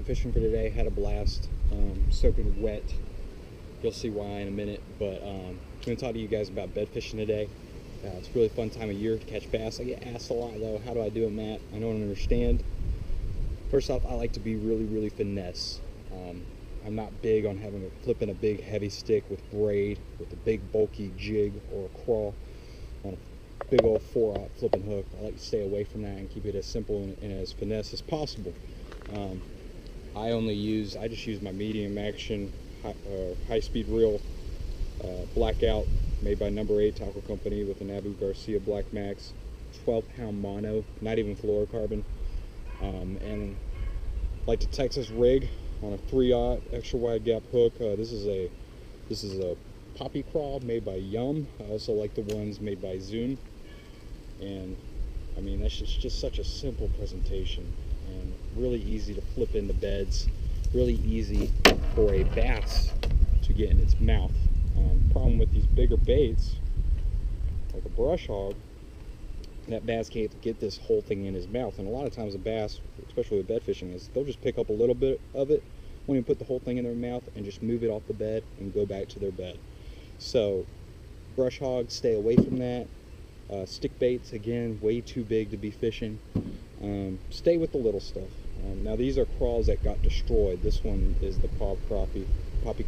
went fishing for today, had a blast, soaking wet. You'll see why in a minute, but I'm going to talk to you guys about bed fishing today. It's a really fun time of year to catch bass. I get asked a lot though, how do I do it, Matt? I don't understand. First off, I like to be really finesse. I'm not big on flipping a big heavy stick with braid, with a big bulky jig or a crawl on a big old 4/0 flipping hook. I like to stay away from that and keep it as simple and as finesse as possible. I just use my medium action high-speed reel blackout made by Number 8 Tackle Company with an Abu Garcia Black Max 12-pound mono, not even fluorocarbon, and like the Texas rig on a 3/0 extra wide gap hook. This is a poppy crawl made by Yum. I also like the ones made by Zoom, and I mean that's just such a simple presentation and really easy to flip into beds, really easy for a bass to get in its mouth. Problem with these bigger baits, like a brush hog, that bass can't get this whole thing in his mouth. And a lot of times a bass, especially with bed fishing, they'll just pick up a little bit of it when you put the whole thing in their mouth and just move it off the bed and go back to their bed. So brush hogs, stay away from that. Stick baits, again, way too big to be fishing. Stay with the little stuff. Now these are crawls that got destroyed. This one is the poppy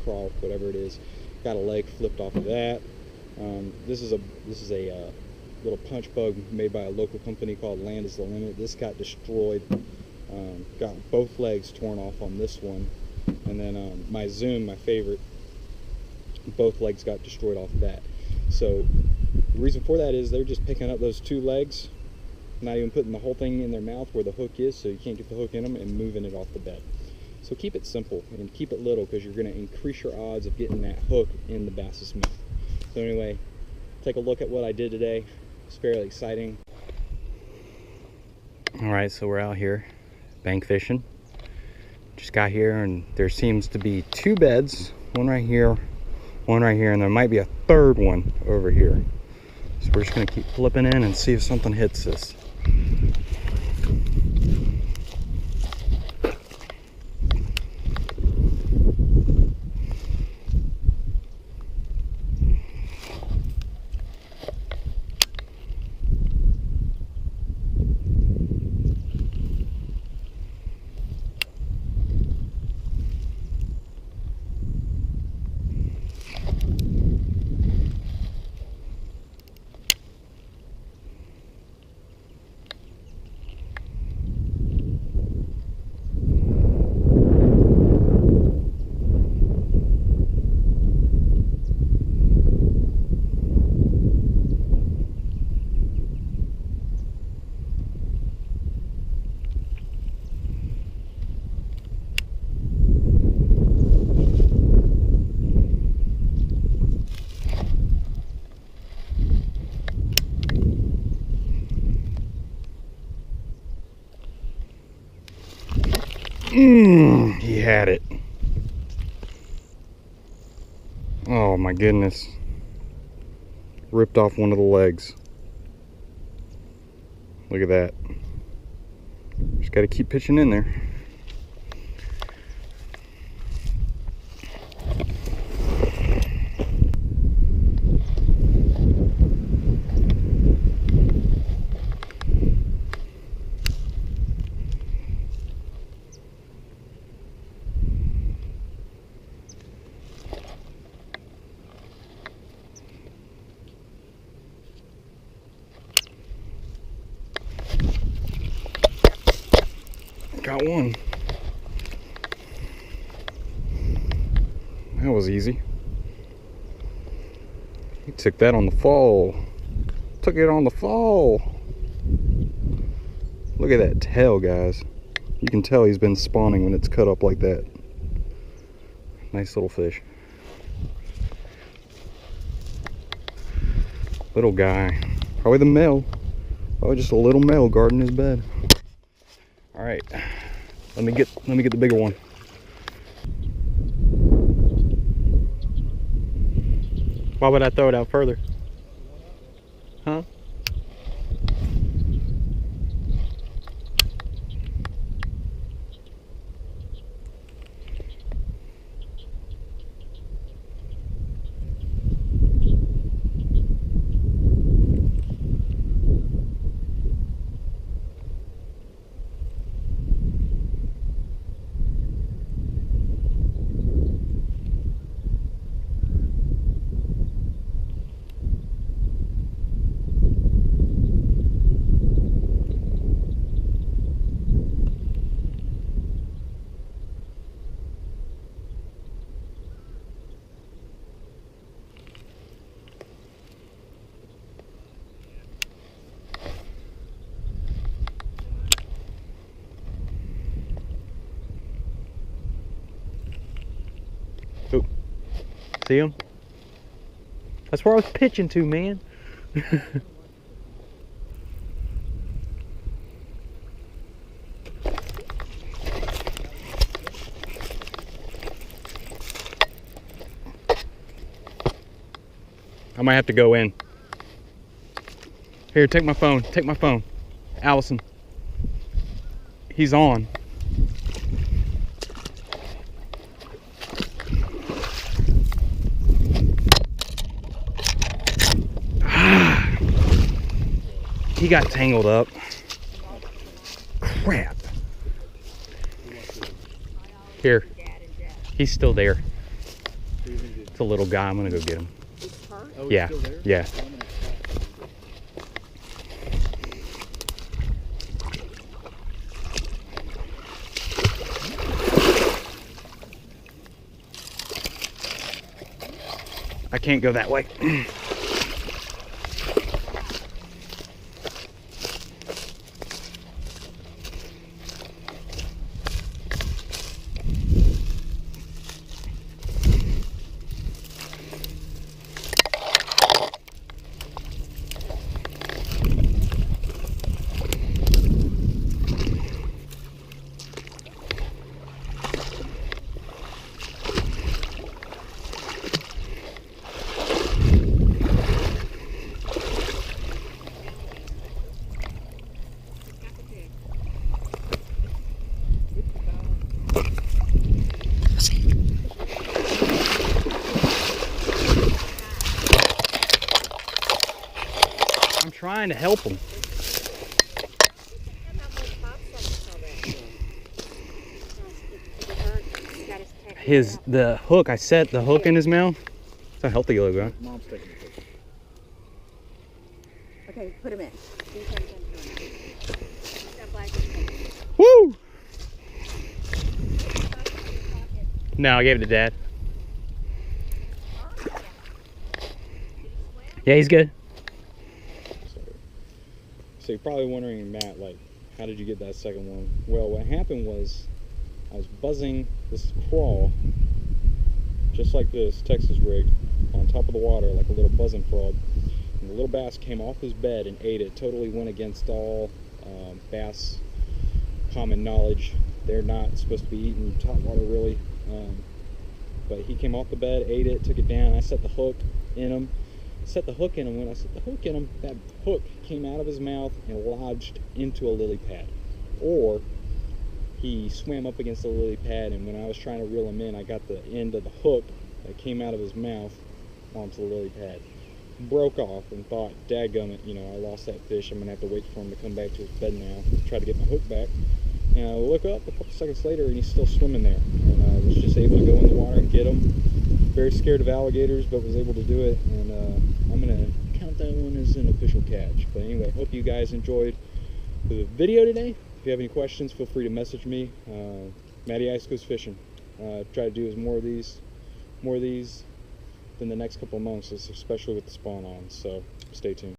crawl, whatever it is. Got a leg flipped off of that. This is a little punch bug made by a local company called Land is the Limit. This got destroyed. Got both legs torn off on this one. And then my Zoom, my favorite, both legs got destroyed off of that. So the reason for that is they're just picking up those two legs, not even putting the whole thing in their mouth where the hook is, so you can't get the hook in them, and moving it off the bed. So keep it simple and keep it little, because you're going to increase your odds of getting that hook in the bass's mouth. So anyway, take a look at what I did today. It's fairly exciting. Alright, so we're out here bank fishing. Just got here and there seems to be two beds, one right here, and there might be a third one over here. So we're just going to keep flipping in and see if something hits this. He had it. Oh my goodness. Ripped off one of the legs. Look at that. Just got to keep pitching in there. Got one. That was easy. He took that on the fall. Took it on the fall. Look at that tail, guys. You can tell he's been spawning when it's cut up like that. Nice little fish. Little guy. Probably the male. Probably just a little male guarding his bed. All right, let me get the bigger one. Why would I throw it out further? Huh? See him? That's where I was pitching to, man. I might have to go in. Here, take my phone. Take my phone. Allison. He's on. He got tangled up. Crap. Here. He's still there. It's a little guy. I'm gonna go get him. Oh, Yeah. still there? Yeah. I can't go that way. I'm trying to help him. The hook, I set the hook in his mouth. It's a healthy little guy. Mom's taking the picture. Okay, put him in. Woo! No, I gave it to Dad. Yeah, he's good. So you're probably wondering, Matt, like, how did you get that second one? Well, what happened was I was buzzing this crawl, just like this Texas rig, on top of the water like a little buzzing frog. And the little bass came off his bed and ate it. Totally went against all bass common knowledge. They're not supposed to be eating top water, really. But he came off the bed, ate it, took it down. I set the hook in him. When I set the hook in him, that hook came out of his mouth and lodged into a lily pad. Or he swam up against the lily pad, and when I was trying to reel him in, I got the end of the hook that came out of his mouth onto the lily pad. Broke off and thought, dadgummit, I lost that fish. I'm gonna have to wait for him to come back to his bed now. Try to get my hook back. And I look up a couple seconds later, and he's still swimming there. And I was just able to go in the water and get him. Very scared of alligators, but was able to do it. And I'm gonna count that one as an official catch. But anyway, hope you guys enjoyed the video today. If you have any questions, feel free to message me. Matty Ice goes fishing. Try to do more of these in the next couple of months, especially with the spawn on. So stay tuned.